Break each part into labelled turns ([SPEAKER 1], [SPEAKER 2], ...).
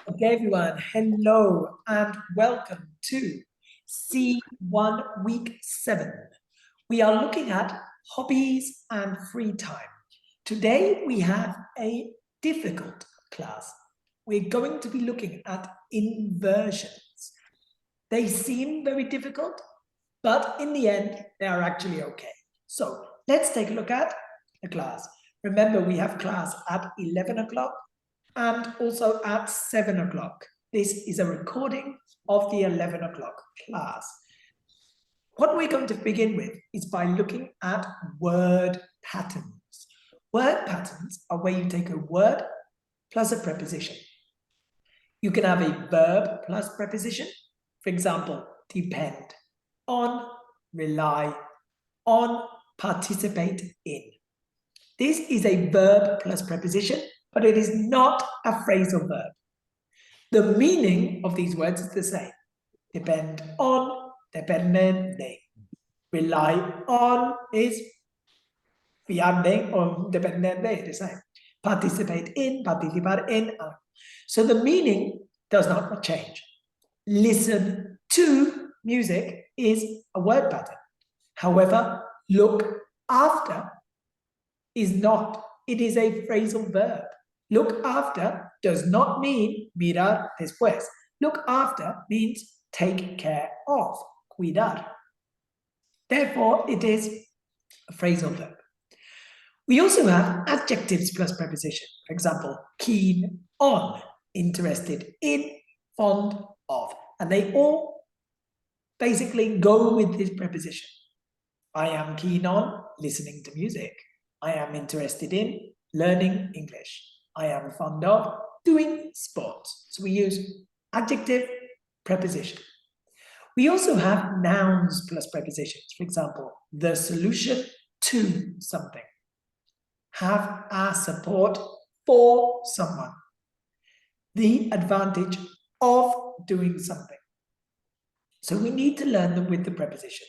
[SPEAKER 1] Okay, everyone, hello and welcome to C1 Week 7. We are looking at hobbies and free time. Today we have a difficult class. We're going to be looking at inversions. They seem very difficult, but in the end, they are actually okay. So let's take a look at the class. Remember, we have class at 11 o'clock. And also at 7 o'clock. This is a recording of the 11 o'clock class. What we're going to begin with is by looking at word patterns. Word patterns are where you take a word plus a preposition. You can have a verb plus preposition. For example, depend, on, rely, on, participate in. This is a verb plus preposition, but it is not a phrasal verb. The meaning of these words is the same. Depend on, dependen de. Rely on is fiar de or depender de, the same. Participate in, participar en. So the meaning does not change. Listen to music is a word pattern. However, look after is not. It is a phrasal verb. Look after does not mean mirar después. Look after means take care of, cuidar. Therefore, it is a phrasal verb. We also have adjectives plus preposition. For example, keen on, interested in, fond of. And they all basically go with this preposition. I am keen on listening to music. I am interested in learning English. I am fond of doing sports. So we use adjective, preposition. We also have nouns plus prepositions. For example, the solution to something. Have a support for someone. The advantage of doing something. So we need to learn them with the preposition.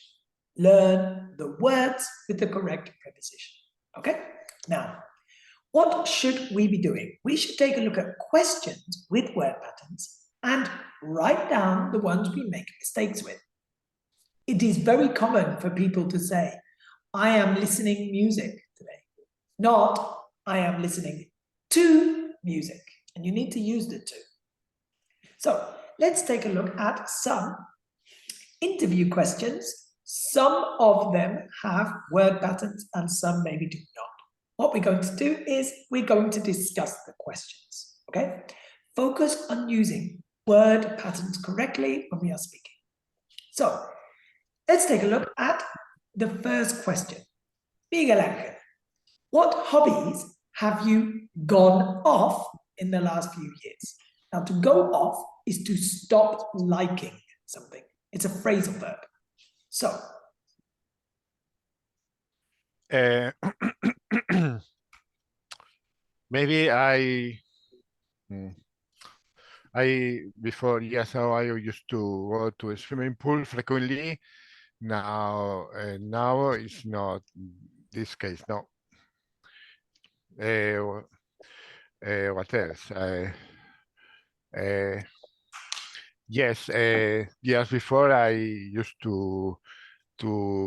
[SPEAKER 1] Learn the words with the correct preposition. Okay? Now, what should we be doing? We should take a look at questions with word patterns and write down the ones we make mistakes with. It is very common for people to say, I am listening music today. Not, I am listening to music. And you need to use the to. So, let's take a look at some interview questions. Some of them have word patterns and some maybe do not. What we're going to do is we're going to discuss the questions, okay? Focus on using word patterns correctly when we are speaking. So, let's take a look at the first question. Miguel Ángel, what hobbies have you gone off in the last few years? Now, to go off is to stop liking something. It's a phrasal verb. So,
[SPEAKER 2] maybe before years ago I used to go to a swimming pool frequently. Now it's not this case. No. What else? Yes, years before I used to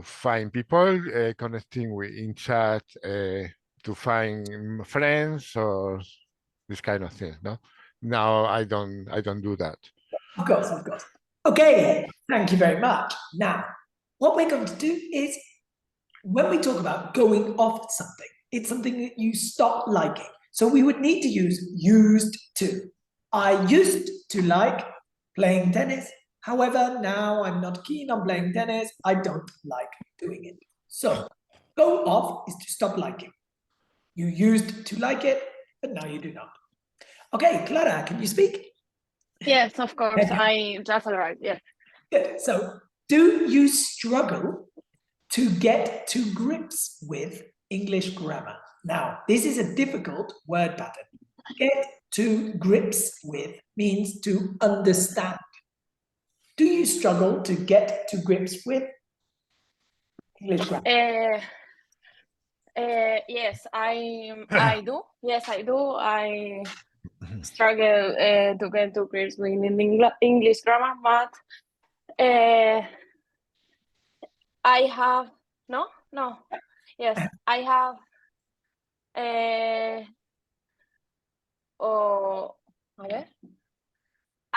[SPEAKER 2] find people connecting with in chat to find friends or this kind of thing. No, now I don't do that.
[SPEAKER 1] Of course, of course. Okay, thank you very much. Now, what we're going to do is when we talk about going off something, it's something that you stop liking. So we would need to use used to. I used to like playing tennis. However, now I'm not keen on playing tennis. I don't like doing it. So go off is to stop liking. You used to like it, but now you do not. Okay, Clara, can you speak?
[SPEAKER 3] Yes, of course. I just arrived. Yes.
[SPEAKER 1] Good. So, do you struggle to get to grips with English grammar? Now, this is a difficult word pattern. Get to grips with means to understand. Do you struggle to get to grips with English grammar?
[SPEAKER 3] Yes, I do. Yes, I do. struggle to get to grips with English grammar, but I have yes, I have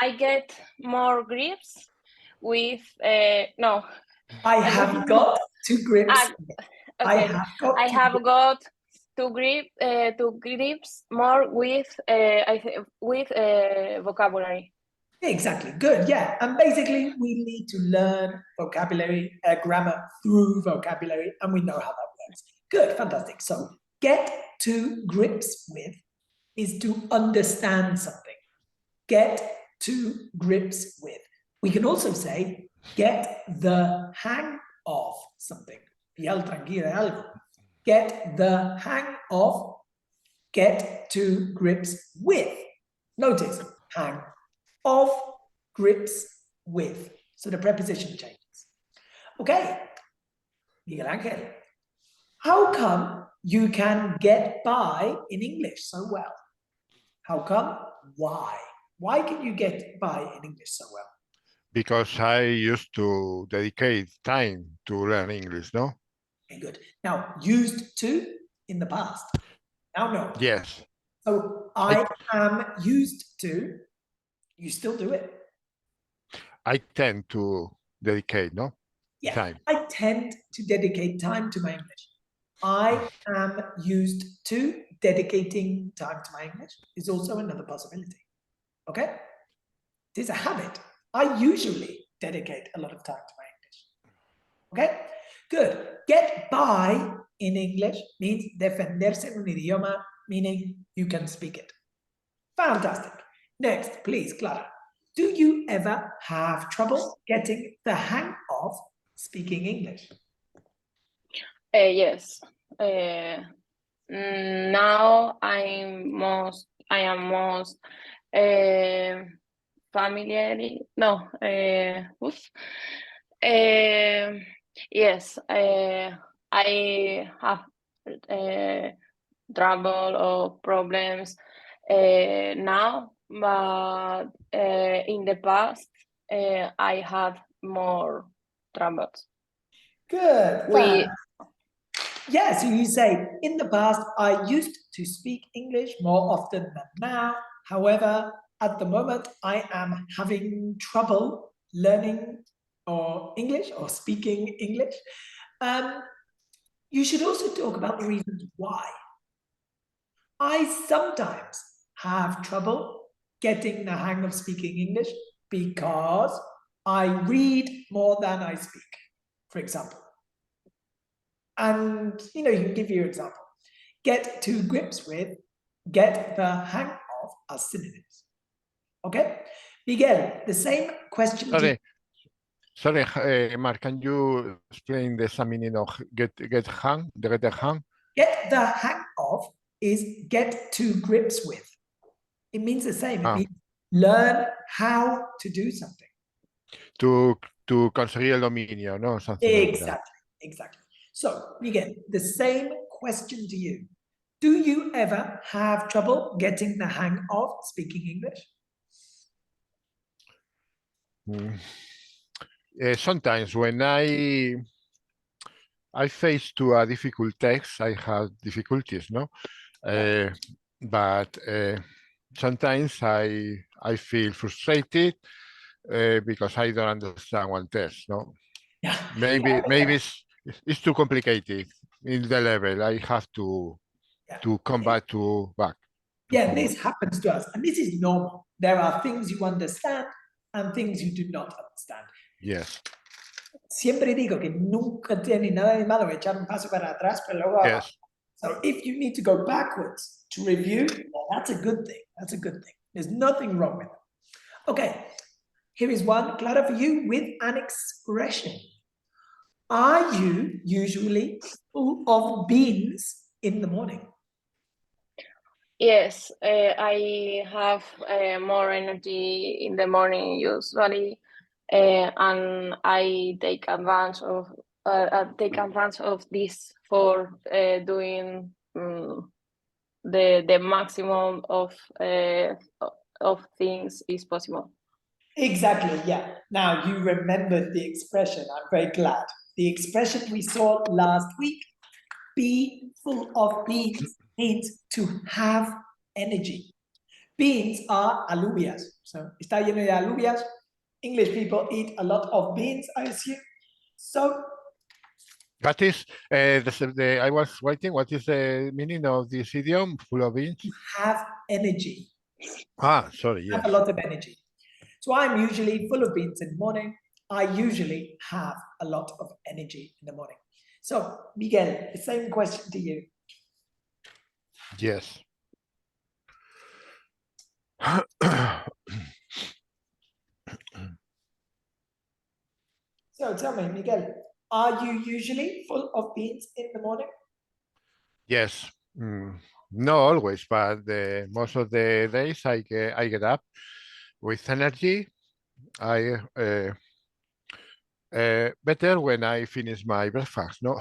[SPEAKER 3] I get more grips with no.
[SPEAKER 1] I have got to grips.
[SPEAKER 3] Okay. I have got to grips more with vocabulary.
[SPEAKER 1] Exactly. Good. Yeah. And basically, we need to learn vocabulary, grammar through vocabulary, and we know how that works. Good. Fantastic. So, get to grips with is to understand something. Get to grips with. We can also say get the hang of something. Piel tranquila de algo. Get the hang of, get to grips with. Notice, hang of, grips with. So the preposition changes. Okay, Miguel Angel, how come you can get by in English so well? How come? Why? Why can you get by in English so well?
[SPEAKER 2] Because I used to dedicate time to learn English, no?
[SPEAKER 1] Okay, good. Now, used to in the past. Now, no.
[SPEAKER 2] Yes.
[SPEAKER 1] So, I am used to, you still do it.
[SPEAKER 2] I tend to dedicate, no?
[SPEAKER 1] Yeah,
[SPEAKER 2] time.
[SPEAKER 1] I tend to dedicate time to my English. I am used to dedicating time to my English is also another possibility. Okay? It is a habit. I usually dedicate a lot of time to my English. Okay? Good. Get by in English means defenderse en un idioma, meaning you can speak it. Fantastic. Next, please, Clara. Do you ever have trouble getting the hang of speaking English?
[SPEAKER 3] Yes. Now I am most familiar. No. Yes. I have trouble or problems now, but in the past I had more troubles.
[SPEAKER 1] Good. Yes, you say, in the past, I used to speak English more often than now. However, at the moment, I am having trouble learning English or speaking English. You should also talk about the reasons why. I sometimes have trouble getting the hang of speaking English because I read more than I speak, for example. And, you can give your example. Get to grips with, get the hang of as synonyms. Okay? Miguel, the same question.
[SPEAKER 2] Sorry, Mark, can you explain the meaning of get hang? Get the hang?
[SPEAKER 1] Get the hang of is get to grips with. It means the same. It means learn how to do something.
[SPEAKER 2] To conseguir el dominio, no? Something
[SPEAKER 1] exactly,
[SPEAKER 2] like that.
[SPEAKER 1] Exactly. So, Miguel, the same question to you. Do you ever have trouble getting the hang of speaking English?
[SPEAKER 2] Sometimes when I face to a difficult text, I have difficulties, no? But sometimes I feel frustrated because I don't understand one text, no?
[SPEAKER 1] Yeah.
[SPEAKER 2] Maybe it's too complicated in the level. I have to come back.
[SPEAKER 1] Yeah, this happens to us, and this is normal. There are things you understand and things you do not understand.
[SPEAKER 2] Yes.
[SPEAKER 1] Siempre digo que nunca tiene nada de malo echar un paso para atrás, pero luego
[SPEAKER 2] yes.
[SPEAKER 1] So if you need to go backwards to review, well, that's a good thing. That's a good thing. There's nothing wrong with it. Okay, here is one, Clara, for you with an expression. Are you usually full of beans in the morning?
[SPEAKER 3] Yes, I have more energy in the morning usually, and I take advantage of this for doing the maximum of things is possible.
[SPEAKER 1] Exactly, yeah. Now you remembered the expression. I'm very glad. The expression we saw last week, be full of beans, means to have energy. Beans are alubias. So, está lleno de alubias. English people eat a lot of beans, I assume. So,
[SPEAKER 2] That is, I was writing, what is the meaning of this idiom, full of beans?
[SPEAKER 1] have energy.
[SPEAKER 2] Ah, sorry, yes.
[SPEAKER 1] Have a lot of energy. So I'm usually full of beans in the morning. I usually have a lot of energy in the morning. So, Miguel, the same question to you.
[SPEAKER 2] Yes.
[SPEAKER 1] So tell me, Miguel, are you usually full of beans in the morning?
[SPEAKER 2] Yes. Not always, but most of the days I get up with energy. I better when I finish my breakfast, no?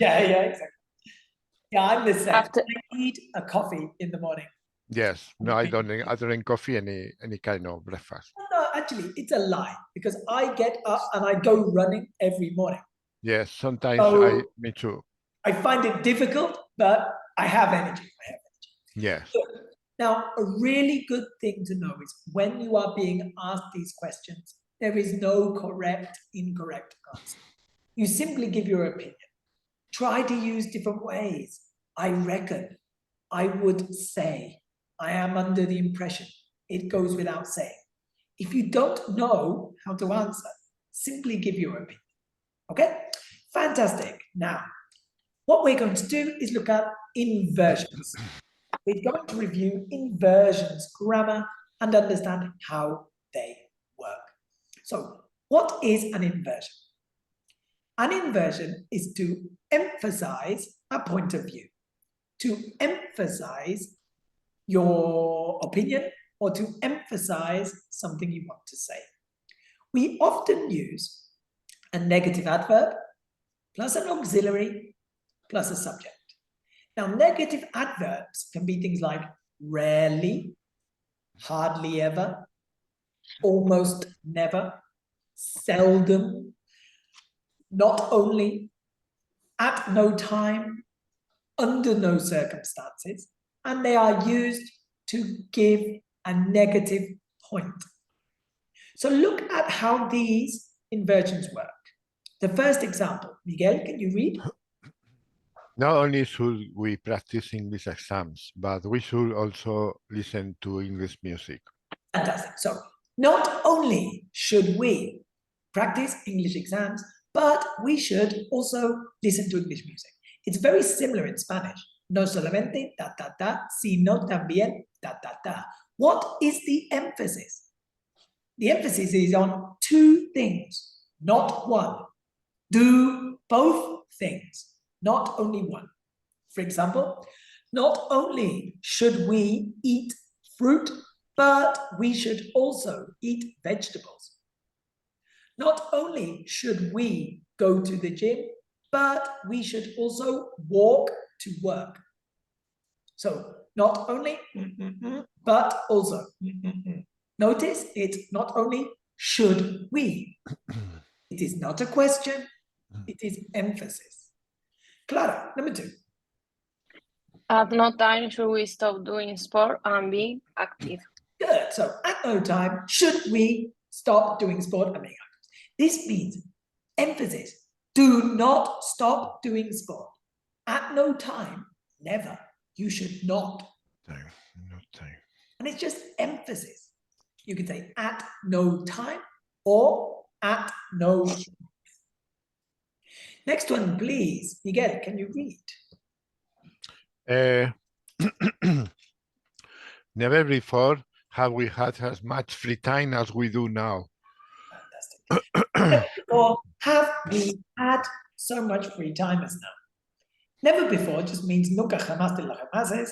[SPEAKER 1] Yeah, exactly. Yeah, I'm the same.
[SPEAKER 3] After
[SPEAKER 1] I need a coffee in the morning.
[SPEAKER 2] Yes. No, I drink coffee any kind of breakfast.
[SPEAKER 1] No, actually, it's a lie because I get up and I go running every morning.
[SPEAKER 2] Yes, sometimes
[SPEAKER 1] So,
[SPEAKER 2] me too.
[SPEAKER 1] I find it difficult, but I have energy.
[SPEAKER 2] Yes.
[SPEAKER 1] Now, a really good thing to know is when you are being asked these questions, there is no correct, incorrect answer. You simply give your opinion. Try to use different ways. I reckon, I would say, I am under the impression. It goes without saying. If you don't know how to answer, simply give your opinion. Okay? Fantastic. Now, what we're going to do is look at inversions. We're going to review inversions, grammar, and understand how they work. So, what is an inversion? An inversion is to emphasize a point of view, to emphasize your opinion, or to emphasize something you want to say. We often use a negative adverb plus an auxiliary plus a subject. Now, negative adverbs can be things like rarely, hardly ever, almost never, seldom, not only, at no time, under no circumstances, and they are used to give a negative point. So look at how these inversions work. The first example, Miguel, can you read?
[SPEAKER 2] Not only should we practice English exams, but we should also listen to English music.
[SPEAKER 1] Fantastic. So not only should we practice English exams, but we should also listen to English music. It's very similar in Spanish. No solamente ta ta ta, sino también ta ta ta. What is the emphasis? The emphasis is on two things, not one. Do both things, not only one. For example, not only should we eat fruit, but we should also eat vegetables. Not only should we go to the gym, but we should also walk to work. So not only, but also. Notice it's not only should we. It is not a question, it is emphasis. Clara, number 2.
[SPEAKER 3] at no time should we stop doing sport and be active.
[SPEAKER 1] Good. So at no time should we stop doing sport and being active. This means emphasis. Do not stop doing sport. At no time, never. You should not.
[SPEAKER 2] No time.
[SPEAKER 1] And it's just emphasis. You can say at no time or at no. Next one, please. Miguel, can you read?
[SPEAKER 2] Never before have we had as much free time as we do now.
[SPEAKER 1] Fantastic. Never before have we had so much free time as now. Never before just means nunca jamás de los jamases,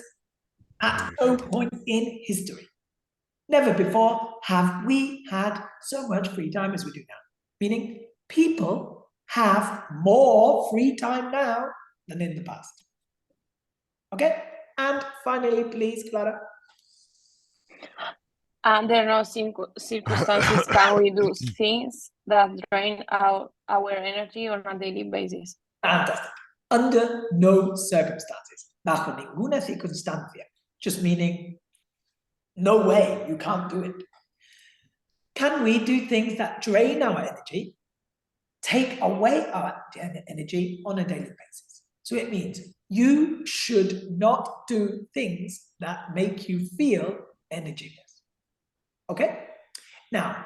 [SPEAKER 1] at no point in history. Never before have we had so much free time as we do now. Meaning people have more free time now than in the past. Okay? And finally, please, Clara.
[SPEAKER 3] Under no circumstances can we do things that drain our energy on a daily basis.
[SPEAKER 1] Fantastic. Under no circumstances. Bajo ninguna circunstancia. Just meaning, no way, you can't do it. Can we do things that drain our energy, take away our energy on a daily basis? So it means you should not do things that make you feel energyless. Okay? Now,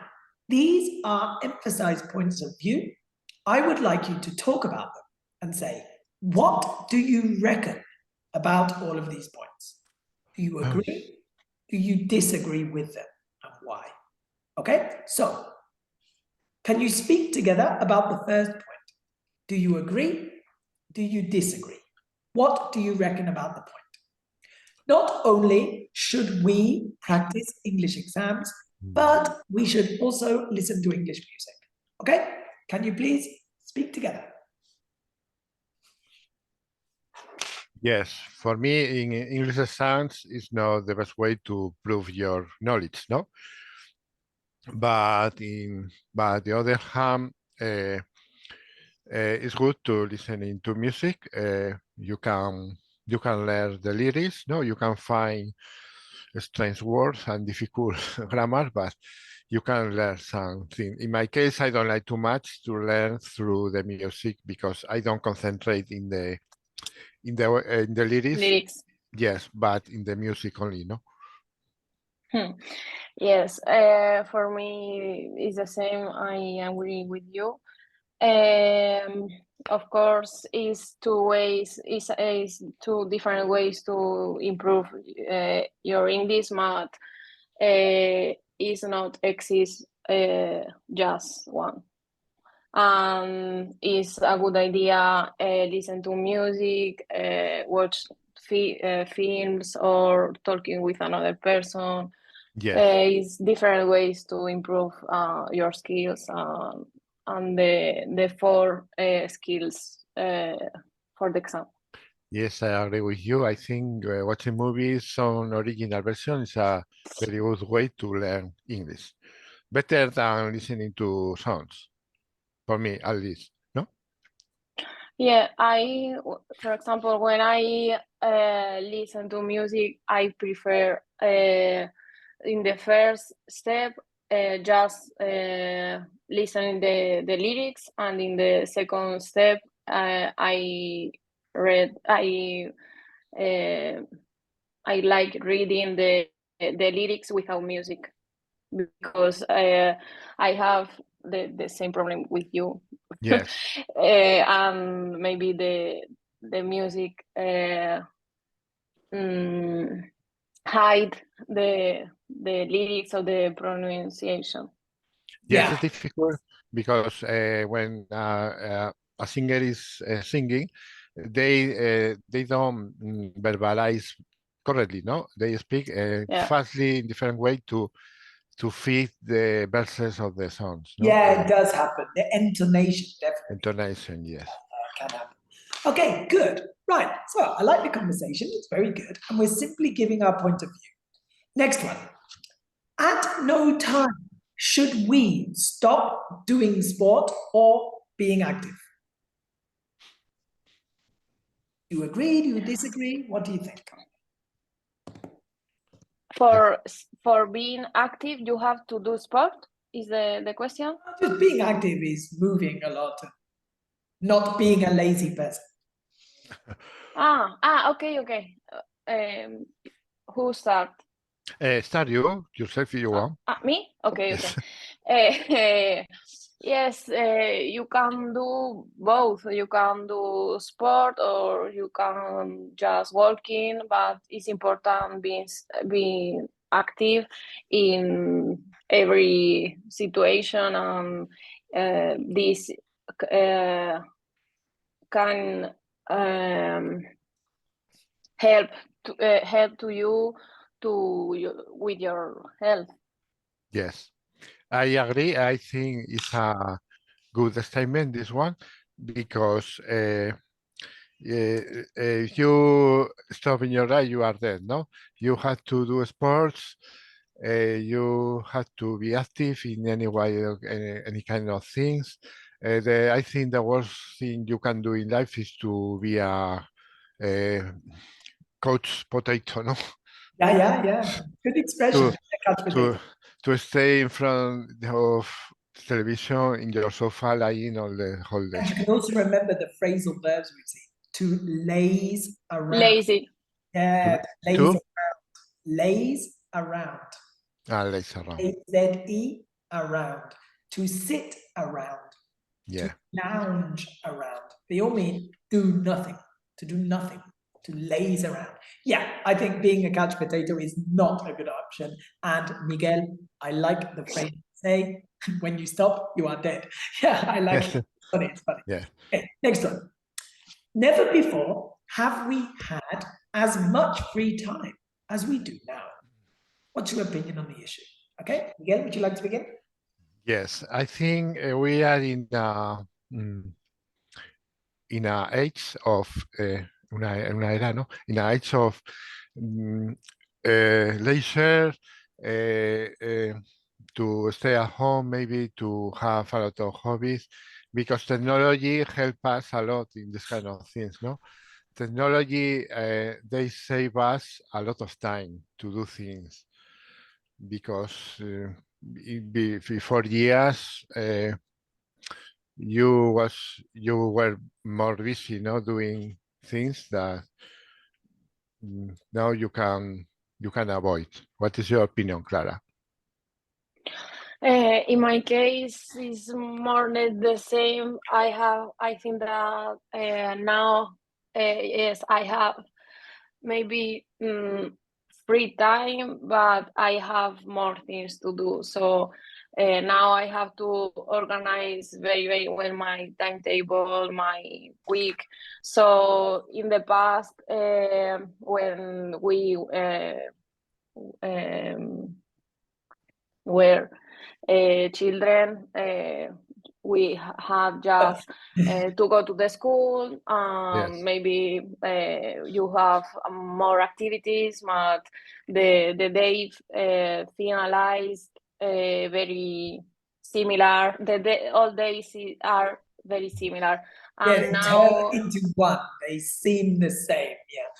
[SPEAKER 1] these are emphasized points of view. I would like you to talk about them and say, what do you reckon about all of these points? Do you agree? Do you disagree with them? And why? Okay, so can you speak together about the first point? Do you agree? Do you disagree? What do you reckon about the point? Not only should we practice English exams, but we should also listen to English music. Okay, can you please speak together?
[SPEAKER 2] Yes, for me, in English exams is not the best way to prove your knowledge, no? But the other hand, it's good to listening to music. You can learn the lyrics, no? You can find strange words and difficult grammar, but you can learn something. In my case, I don't like too much to learn through the music because I don't concentrate in the lyrics. Yes, but in the music only, no?
[SPEAKER 3] Yes, for me it's the same. I agree with you. Of course, is two different ways to improve your English, but is not exist just one. It's a good idea. Listen to music, watch films, or talking with another person.
[SPEAKER 2] Yes.
[SPEAKER 3] It's different ways to improve your skills and the four skills for the exam.
[SPEAKER 2] Yes, I agree with you. I think watching movies on original version is a very good way to learn English. Better than listening to songs, for me at least, no?
[SPEAKER 3] Yeah, for example, when I listen to music, I prefer in the first step just listening the lyrics, and in the second step I like reading the lyrics without music, because I have the same problem with you.
[SPEAKER 2] Yes.
[SPEAKER 3] And maybe the music hide the lyrics or the pronunciation.
[SPEAKER 2] Yes,
[SPEAKER 1] Yeah.
[SPEAKER 2] it's difficult because when a singer is singing, they don't verbalize correctly, no? They speak fastly in different way to fit the verses of the songs. No?
[SPEAKER 1] Yeah, it does happen. The intonation, definitely.
[SPEAKER 2] Intonation, yes.
[SPEAKER 1] Can happen. Okay, good. Right. So I like the conversation. It's very good. And we're simply giving our point of view. Next one. At no time should we stop doing sport or being active. Do you agree? Do you disagree? What do you think?
[SPEAKER 3] For being active, you have to do sport? Is the question?
[SPEAKER 1] Just being active is moving a lot, not being a lazy person.
[SPEAKER 3] Okay. Who start?
[SPEAKER 2] Start you yourself if you want.
[SPEAKER 3] Me? Okay. Yes, you can do both. You can do sport or you can just walking, but it's important being active in every situation, and this can help to you with your health.
[SPEAKER 2] Yes, I agree. I think it's a good statement, this one, because if you stop in your life, you are dead, no? You have to do sports, you have to be active in any way, any kind of things. I think the worst thing you can do in life is to be a couch potato, no?
[SPEAKER 1] Yeah. Good expression.
[SPEAKER 2] To,
[SPEAKER 1] Couch potato.
[SPEAKER 2] to stay in front of television in your sofa lying all the whole day.
[SPEAKER 1] And you can also remember the phrasal verbs we see. To laze around.
[SPEAKER 3] Lazy.
[SPEAKER 1] Yeah, laze
[SPEAKER 2] To?
[SPEAKER 1] around. Laze around.
[SPEAKER 2] Laze around.
[SPEAKER 1] A-Z-E, around. To sit around.
[SPEAKER 2] Yeah.
[SPEAKER 1] To lounge around. They all mean do nothing. To do nothing. To laze around. Yeah, I think being a couch potato is not a good option. And Miguel, I like the phrase say, when you stop, you are dead. Yeah, I like it. It's funny.
[SPEAKER 2] Yeah.
[SPEAKER 1] Okay, next one. Never before have we had as much free time as we do now. What's your opinion on the issue? Okay, Miguel, would you like to begin?
[SPEAKER 2] Yes, I think we are in a age of una era, no? In an age of leisure, to stay at home, maybe to have a lot of hobbies, because technology helps us a lot in this kind of things, no? Technology, they save us a lot of time to do things, because before years, you were more busy, no, doing things that now you can avoid. What is your opinion, Clara?
[SPEAKER 3] In my case, it's more or less the same. I think that now, yes, I have maybe free time, but I have more things to do. So now I have to organize very, very well my timetable, my week. So in the past, when we were children, we had just to go to the school.
[SPEAKER 2] Yes.
[SPEAKER 3] Maybe you have more activities, but the day finalized very similar. All days are very similar.
[SPEAKER 1] Yeah,
[SPEAKER 3] And
[SPEAKER 1] they
[SPEAKER 3] now
[SPEAKER 1] turn into one. They seem the same. Yeah.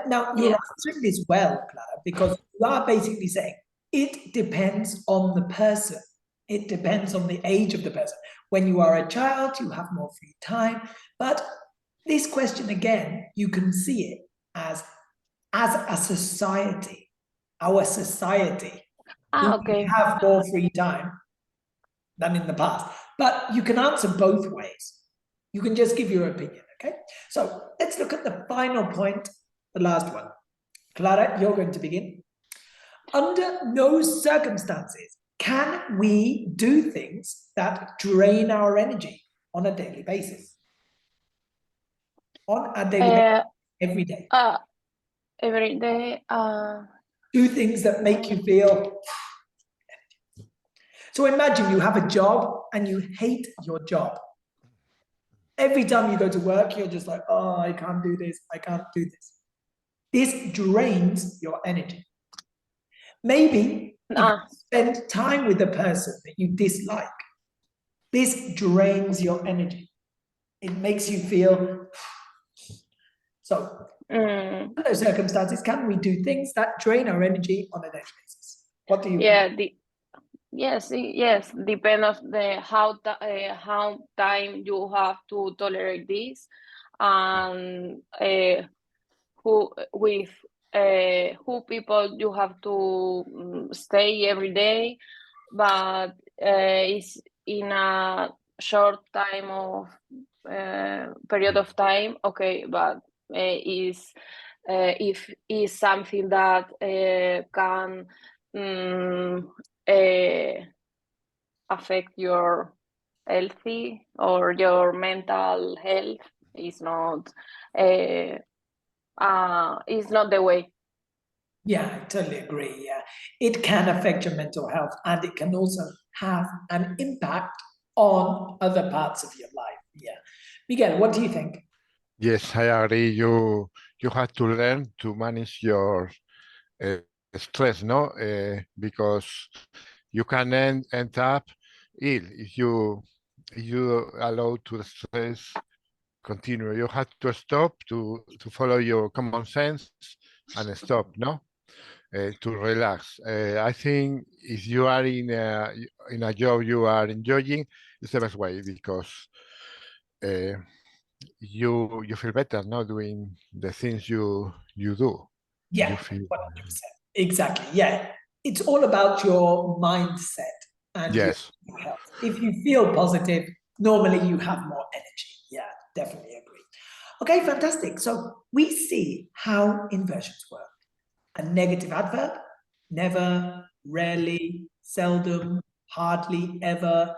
[SPEAKER 1] Now you're answering this well, Clara, because you are basically saying it depends on the person. It depends on the age of the person. When you are a child, you have more free time. But this question again, you can see it as a society. Our society,
[SPEAKER 3] okay.
[SPEAKER 1] we have more free time than in the past. But you can answer both ways. You can just give your opinion, okay? So let's look at the final point, the last one. Clara, you're going to begin. Under no circumstances can we do things that drain our energy on a daily basis. On a daily basis, every day.
[SPEAKER 3] Every day.
[SPEAKER 1] Do things that make you feel. So imagine you have a job and you hate your job. Every time you go to work, you're just like, oh, I can't do this. I can't do this. This drains your energy. Maybe if you spend time with a person that you dislike, this drains your energy. It makes you feel. So, under those circumstances, can we do things that drain our energy on a daily basis? What do you?
[SPEAKER 3] Yeah. Yes. Depend of the how time you have to tolerate this, and who people you have to stay every day, but it's in a short time of period of time. Okay, but if is something that can affect your healthy or your mental health, is not the way.
[SPEAKER 1] Yeah, I totally agree. Yeah, it can affect your mental health, and it can also have an impact on other parts of your life. Yeah, Miguel, what do you think?
[SPEAKER 2] Yes, I agree. You have to learn to manage your stress, no? Because you can end up ill if you allow to the stress continue. You have to stop to follow your common sense and stop, no? To relax. I think if you are in a job you are enjoying, it's the best way because you feel better, no, doing the things you do.
[SPEAKER 1] Yeah,
[SPEAKER 2] You feel
[SPEAKER 1] 100%. Exactly. Yeah. It's all about your mindset and
[SPEAKER 2] yes.
[SPEAKER 1] your health. If you feel positive, normally you have more energy. Yeah, definitely agree. Okay, fantastic. So we see how inversions work. A negative adverb, never, rarely, seldom, hardly, ever,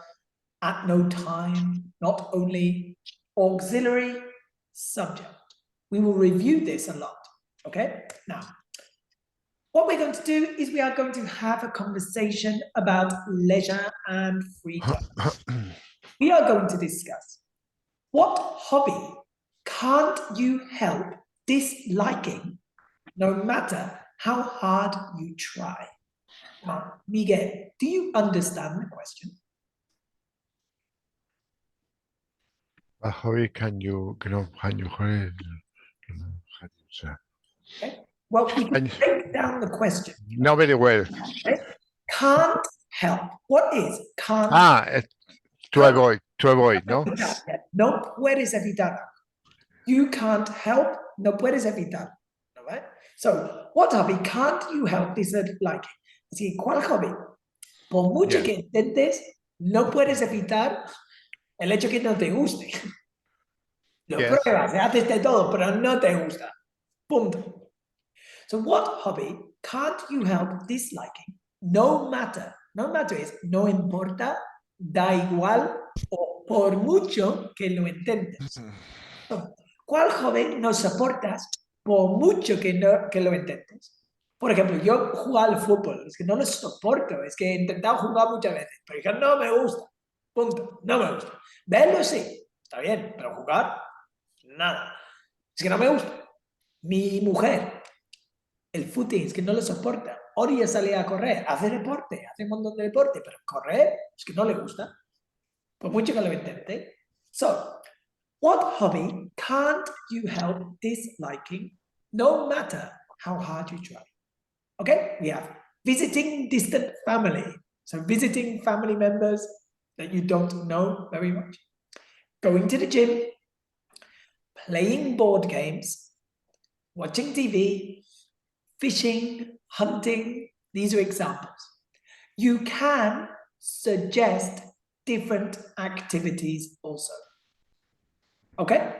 [SPEAKER 1] at no time, not only, auxiliary, subject. We will review this a lot. Okay, now what we're going to do is we are going to have a conversation about leisure and free time. We are going to discuss what hobby can't you help disliking no matter how hard you try. Now, Miguel, do you understand the question?
[SPEAKER 2] How can you
[SPEAKER 1] Okay. Well, we can break down the question.
[SPEAKER 2] not very well.
[SPEAKER 1] Okay? Can't help. What is can't?
[SPEAKER 2] To avoid, no?
[SPEAKER 1] No puedes evitar. You can't help, no puedes evitar. All right? So, what hobby can't you help disliking? Así, ¿cuál hobby? Por mucho que intentes, no puedes evitar el hecho que no te guste. Lo pruebas, haces de todo, pero no te gusta. Punto. So, what hobby can't you help disliking? No matter is no importa, da igual o por mucho que lo intentes. ¿Cuál hobby no soportas por mucho que lo intentes? Por ejemplo, yo jugaba al fútbol, es que no lo soporto, es que he intentado jugar muchas veces, pero yo no me gusta, punto, no me gusta. Verlo sí, está bien, pero jugar, nada. Es que no me gusta. Mi mujer, el fútbol, es que no lo soporta. Odia salir a correr, hace deporte, hace un montón de deporte, pero correr es que no le gusta, por mucho que lo intente. So, what hobby can't you help disliking no matter how hard you try? Okay, we have visiting distant family. So visiting family members that you don't know very much. Going to the gym, playing board games, watching TV, fishing, hunting. These are examples. You can suggest different activities also. Okay,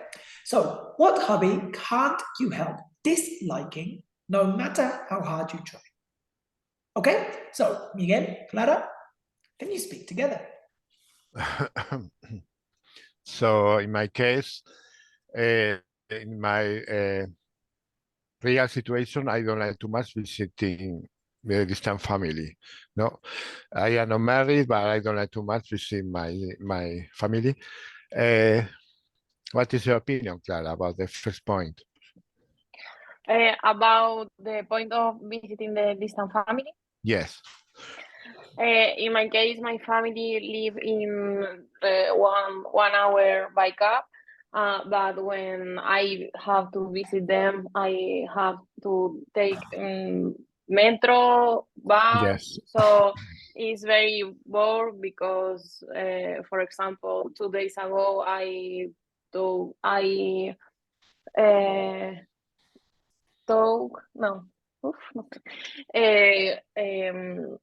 [SPEAKER 1] so what hobby can't you help disliking no matter how hard you try? Okay, so Miguel, Clara, can you speak together?
[SPEAKER 2] So in my case, in my real situation, I don't like too much visiting the distant family. No, I am not married, but I don't like too much visiting my family. What is your opinion, Clara, about the first point?
[SPEAKER 3] About the point of visiting the distant family?
[SPEAKER 2] Yes.
[SPEAKER 3] In my case, my family live in 1 hour by car, but when I have to visit them, I have to take metro, bus.
[SPEAKER 2] Yes.
[SPEAKER 3] So it's very bored because, for example, 2 days ago, I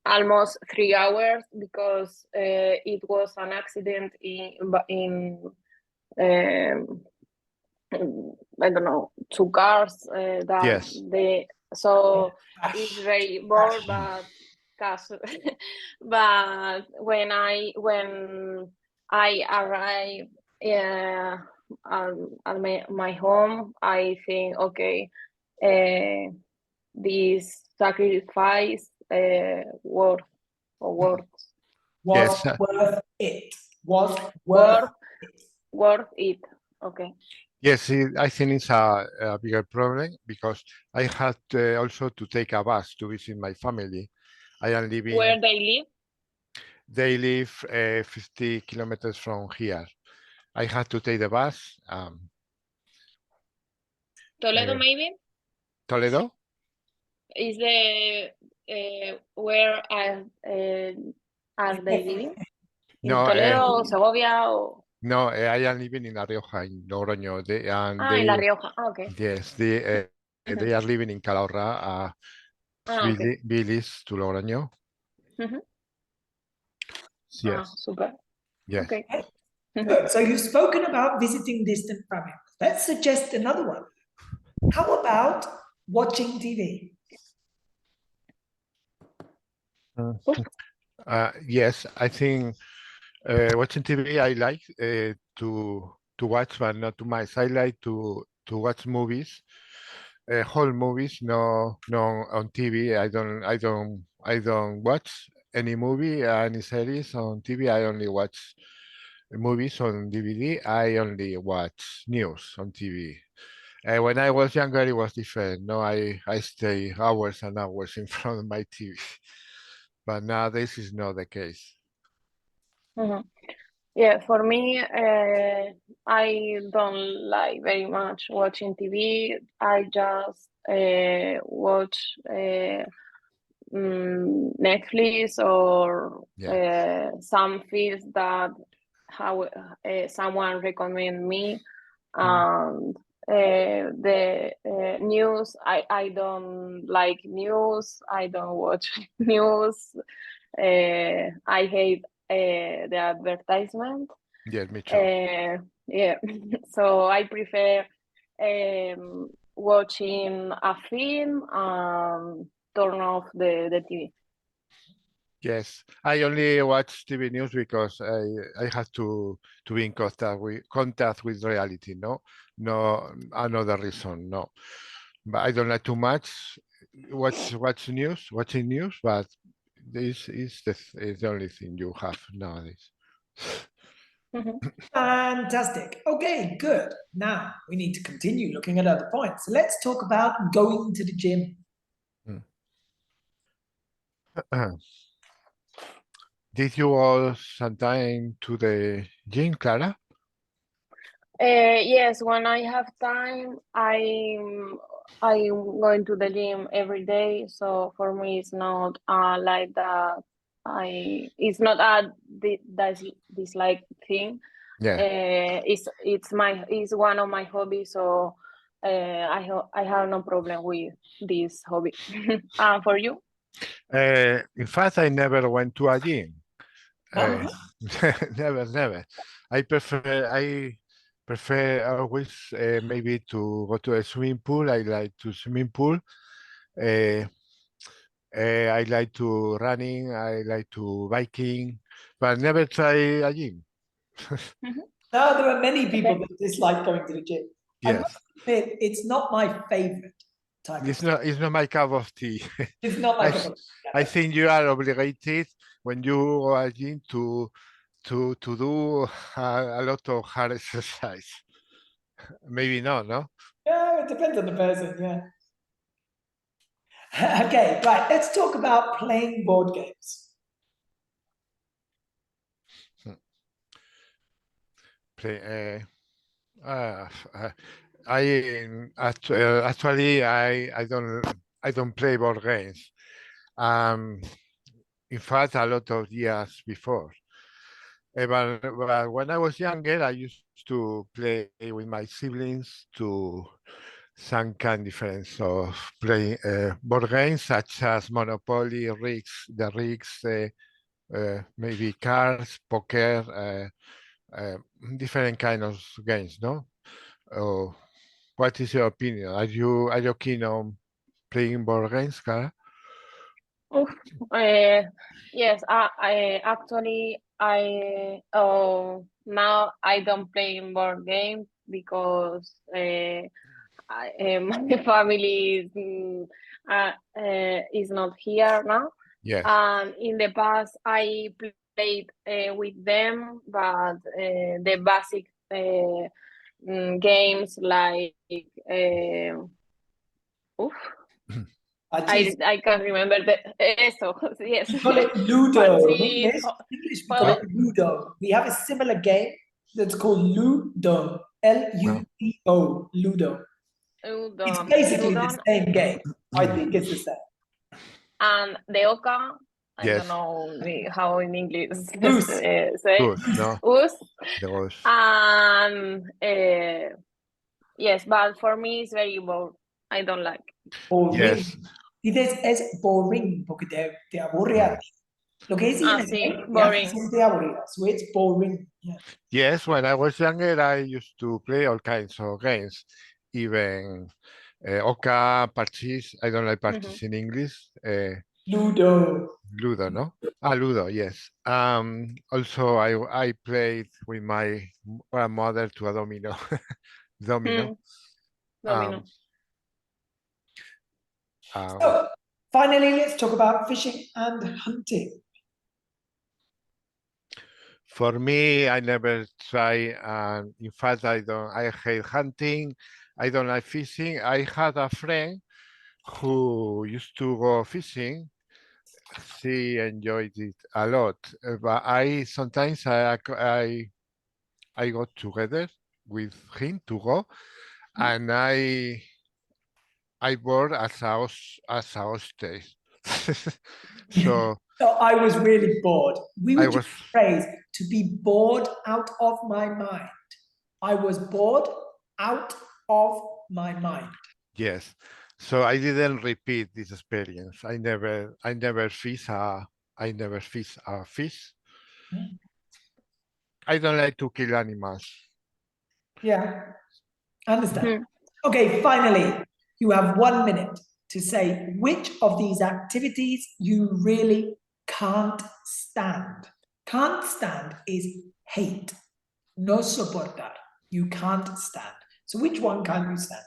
[SPEAKER 3] almost 3 hours because it was an accident in I don't know, 2 cars that
[SPEAKER 2] yes.
[SPEAKER 3] so it's very bored, but but when I arrive at my home, I think, okay, this sacrifice worth
[SPEAKER 1] Was worth it. Was
[SPEAKER 3] worth it. Okay.
[SPEAKER 2] Yes, I think it's a bigger problem because I had also to take a bus to visit my family. I am living,
[SPEAKER 3] Where they live?
[SPEAKER 2] they live 50 kilometers from here. I had to take the bus.
[SPEAKER 3] Toledo,
[SPEAKER 2] Uh,
[SPEAKER 3] maybe?
[SPEAKER 2] Toledo?
[SPEAKER 3] Is the where are they living? In
[SPEAKER 2] No,
[SPEAKER 3] Toledo, Segovia, or
[SPEAKER 2] no, I am living in La Rioja, in Logroño.
[SPEAKER 3] in La Rioja. Ah, okay.
[SPEAKER 2] Yes, they are living in Calahorra,
[SPEAKER 3] Okay.
[SPEAKER 2] Billis to Logroño.
[SPEAKER 3] Mhm.
[SPEAKER 2] Yes,
[SPEAKER 3] Super.
[SPEAKER 2] yes.
[SPEAKER 3] Okay.
[SPEAKER 1] Good. So you've spoken about visiting distant family. Let's suggest another one. How about watching TV?
[SPEAKER 2] Yes, I think watching TV I like to watch, but not too much. I like to watch movies, whole movies, no on TV. I don't watch any movie, any series on TV. I only watch movies on DVD. I only watch news on TV. When I was younger, it was different. No, I stay hours and hours in front of my TV, but nowadays is not the case.
[SPEAKER 3] Mhm. Yeah, for me, I don't like very much watching TV. I just watch Netflix or
[SPEAKER 2] Yeah.
[SPEAKER 3] some films that how someone recommend me,
[SPEAKER 2] Mm.
[SPEAKER 3] and the news. I don't like news. I don't watch news. I hate the advertisement.
[SPEAKER 2] Yes, me too.
[SPEAKER 3] Yeah, so I prefer watching a film and turn off the TV.
[SPEAKER 2] Yes, I only watch TV news because I have to be in contact with reality. No another reason. No, but I don't like too much watching news. But this is the only thing you have nowadays.
[SPEAKER 3] Mhm.
[SPEAKER 1] Fantastic. Okay, good. Now we need to continue looking at other points. So let's talk about going to the gym.
[SPEAKER 2] Did you all sometime to the gym, Clara?
[SPEAKER 3] Yes, when I have time, I'm going to the gym every day. So for me, it's not like that. It's not a that's dislike thing.
[SPEAKER 2] Yeah.
[SPEAKER 3] It's one of my hobbies. So I have no problem with this hobby. For you?
[SPEAKER 2] In fact, I never went to a gym.
[SPEAKER 1] Oh,
[SPEAKER 2] Never. I prefer always maybe to go to a swimming pool. I like to swimming pool. Uh, I like to running. I like to biking, but never try a gym.
[SPEAKER 1] now there are many people
[SPEAKER 3] Okay.
[SPEAKER 1] that dislike going to the gym. I
[SPEAKER 2] Yes,
[SPEAKER 1] must admit, it's not my favorite type of stuff.
[SPEAKER 2] it's not my cup of tea.
[SPEAKER 1] It's not
[SPEAKER 2] I
[SPEAKER 1] like a
[SPEAKER 2] I think you are obligated when you go a gym to do a lot of hard exercise. Maybe not, no?
[SPEAKER 1] Yeah, it depends on the person, yeah. Okay, right, let's talk about playing board games.
[SPEAKER 2] Play, actually I don't play board games. Um, in fact, a lot of years before. But when I was younger, I used to play with my siblings to some kind difference of playing board games such as Monopoly, Rigs, maybe cards, poker, different kind of games, no? Oh, what is your opinion? Are you keen on playing board games, Cara?
[SPEAKER 3] Oof. Yes, I actually now I don't play in board games because my family is not here now.
[SPEAKER 2] Yes.
[SPEAKER 3] And in the past, I played with them, but the basic games like I can't remember eso. Yes.
[SPEAKER 1] We call it Ludo. In
[SPEAKER 3] Parchís,
[SPEAKER 1] English, we call it Ludo. We have a similar game that's called Ludo. L-U-D-O. Ludo. It's basically the same game. I think it's the same.
[SPEAKER 3] And the oca, I
[SPEAKER 2] Yes.
[SPEAKER 3] don't know how in English
[SPEAKER 1] Goose.
[SPEAKER 3] say.
[SPEAKER 2] Good, no?
[SPEAKER 3] Us.
[SPEAKER 2] The goose.
[SPEAKER 3] And yes, but for me it's very boring. I don't like.
[SPEAKER 1] Boring.
[SPEAKER 2] Yes.
[SPEAKER 1] Dices es boring porque te aburre a ti. Lo que es
[SPEAKER 3] sí,
[SPEAKER 1] te
[SPEAKER 3] boring.
[SPEAKER 1] hace sentir aburrida. So it's boring. Yeah.
[SPEAKER 2] Yes, when I was younger, I used to play all kinds of games, even Oca, Parchís. I don't like Parchís in English.
[SPEAKER 1] Ludo.
[SPEAKER 2] Ludo, no? Ah, Ludo, yes. Also, I played with my grandmother to a domino. Domino.
[SPEAKER 3] Domino.
[SPEAKER 1] So, finally, let's talk about fishing and hunting.
[SPEAKER 2] For me, I never try, and in fact, I hate hunting. I don't like fishing. I had a friend who used to go fishing. She enjoyed it a lot, but sometimes I go together with him to go, and I board as a hostage. So
[SPEAKER 1] I was really bored. We would
[SPEAKER 2] was
[SPEAKER 1] phrase to be bored out of my mind. I was bored out of my mind.
[SPEAKER 2] Yes. So I didn't repeat this experience. I never fish a fish. I don't like to kill animals.
[SPEAKER 1] Yeah, I understand. Okay, finally, you have 1 minute to say which of these activities you really can't stand. Can't stand is hate. No soportar. You can't stand. So which one can you stand?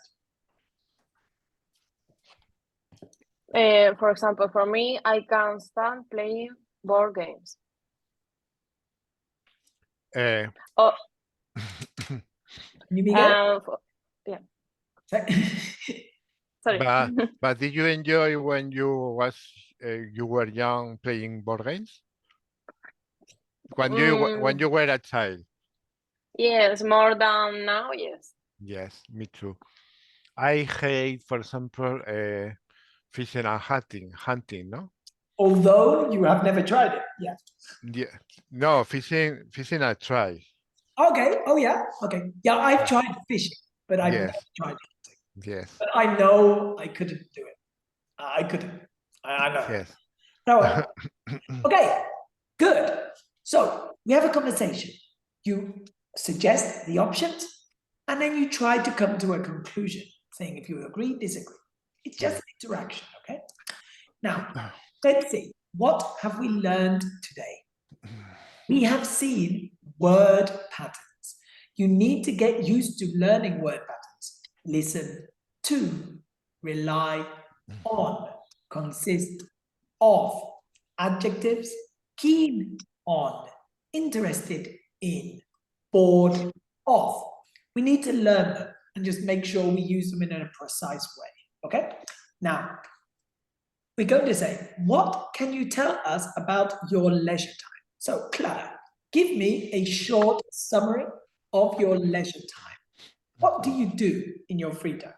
[SPEAKER 3] For example, for me, I can't stand playing board games.
[SPEAKER 1] You Miguel?
[SPEAKER 3] Yeah. Sorry.
[SPEAKER 2] But did you enjoy when you were young playing board games? When you were a child?
[SPEAKER 3] Yes, more than now, yes.
[SPEAKER 2] Yes, me too. I hate, for example, fishing and hunting, no?
[SPEAKER 1] Although you have never tried it, yeah.
[SPEAKER 2] Yeah. No, fishing I try.
[SPEAKER 1] Okay, oh yeah, okay. Yeah, I've tried fishing, but I've never tried hunting.
[SPEAKER 2] Yes.
[SPEAKER 1] But I know I couldn't do it. I couldn't. I know.
[SPEAKER 2] Yes.
[SPEAKER 1] No. Okay, good. So we have a conversation. You suggest the options, and then you try to come to a conclusion, saying if you agree, disagree. It's just an interaction, okay? Now, let's see. What have we learned today? We have seen word patterns. You need to get used to learning word patterns. Listen to, rely on, consist of, adjectives, keen on, interested in, bored of. We need to learn them and just make sure we use them in a precise way, okay? Now, we're going to say, what can you tell us about your leisure time? So, Clara, give me a short summary of your leisure time. What do you do in your free time?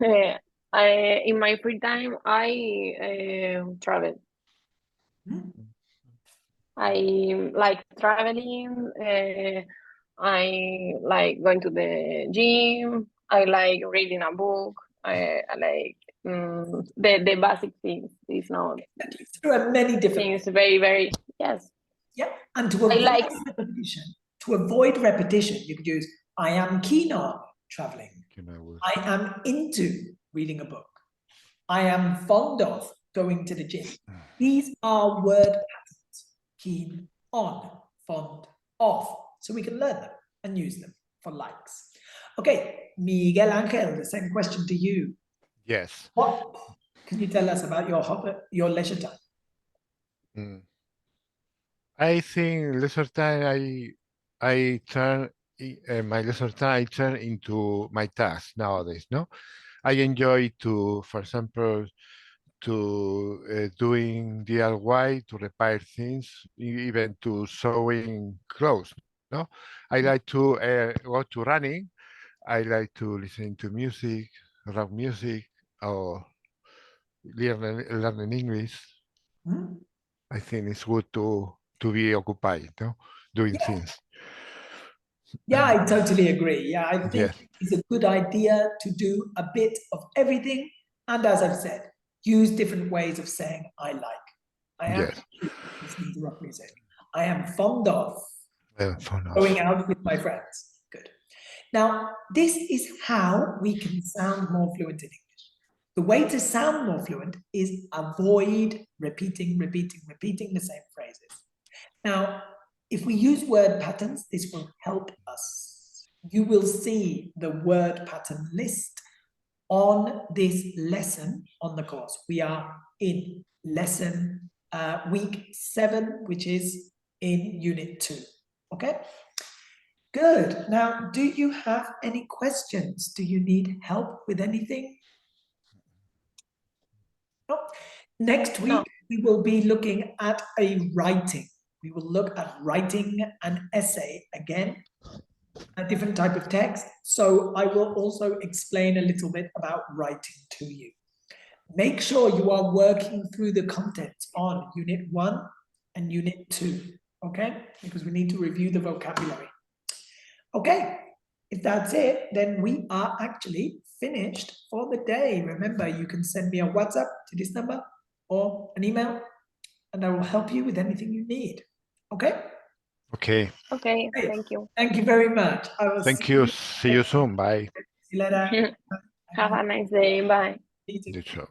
[SPEAKER 3] In my free time, I travel. I like traveling. I like going to the gym. I like reading a book. I like the basic things. It's not.
[SPEAKER 1] There are many different
[SPEAKER 3] things. Very yes.
[SPEAKER 1] Yeah, and to avoid repetition, you could use I am keen on traveling. I am into reading a book. I am fond of going to the gym. These are word patterns. Keen on, fond of. So we can learn them and use them for likes. Okay, Miguel Angel, the same question to you.
[SPEAKER 2] Yes.
[SPEAKER 1] What can you tell us about your leisure time?
[SPEAKER 2] I think leisure time I turn my leisure time, I turn into my task nowadays. No, I enjoy to, for example, to doing DIY, to repair things, even to sewing clothes. No, I like to go to running. I like to listen to music, rock music, or learning English.
[SPEAKER 1] Hmm?
[SPEAKER 2] I think it's good to be occupied, no, doing
[SPEAKER 1] Yeah.
[SPEAKER 2] things.
[SPEAKER 1] Yeah, I totally agree. Yeah, I think
[SPEAKER 2] Yes.
[SPEAKER 1] it's a good idea to do a bit of everything. And as I've said, use different ways of saying I like. I am
[SPEAKER 2] Yes.
[SPEAKER 1] listening to rock music. I am fond of
[SPEAKER 2] Fun of.
[SPEAKER 1] going out with my friends. Good. Now, this is how we can sound more fluent in English. The way to sound more fluent is avoid repeating the same phrases. Now, if we use word patterns, this will help us. You will see the word pattern list on this lesson on the course. We are in lesson week 7, which is in unit 2. Okay? Good. Now, do you have any questions? Do you need help with anything? No? Next week,
[SPEAKER 3] No.
[SPEAKER 1] we will be looking at a writing. We will look at writing an essay again, a different type of text. So I will also explain a little bit about writing to you. Make sure you are working through the contents on unit 1 and unit 2, okay? Because we need to review the vocabulary. Okay, if that's it, then we are actually finished for the day. Remember, you can send me a WhatsApp to this number or an email, and I will help you with anything you need. Okay?
[SPEAKER 2] Okay.
[SPEAKER 3] Okay,
[SPEAKER 1] Great.
[SPEAKER 3] thank you.
[SPEAKER 1] Thank you very much. I will
[SPEAKER 2] Thank you. See you soon. Bye.
[SPEAKER 1] See you later.
[SPEAKER 3] Have a nice day. Bye.
[SPEAKER 1] You too.
[SPEAKER 2] You too.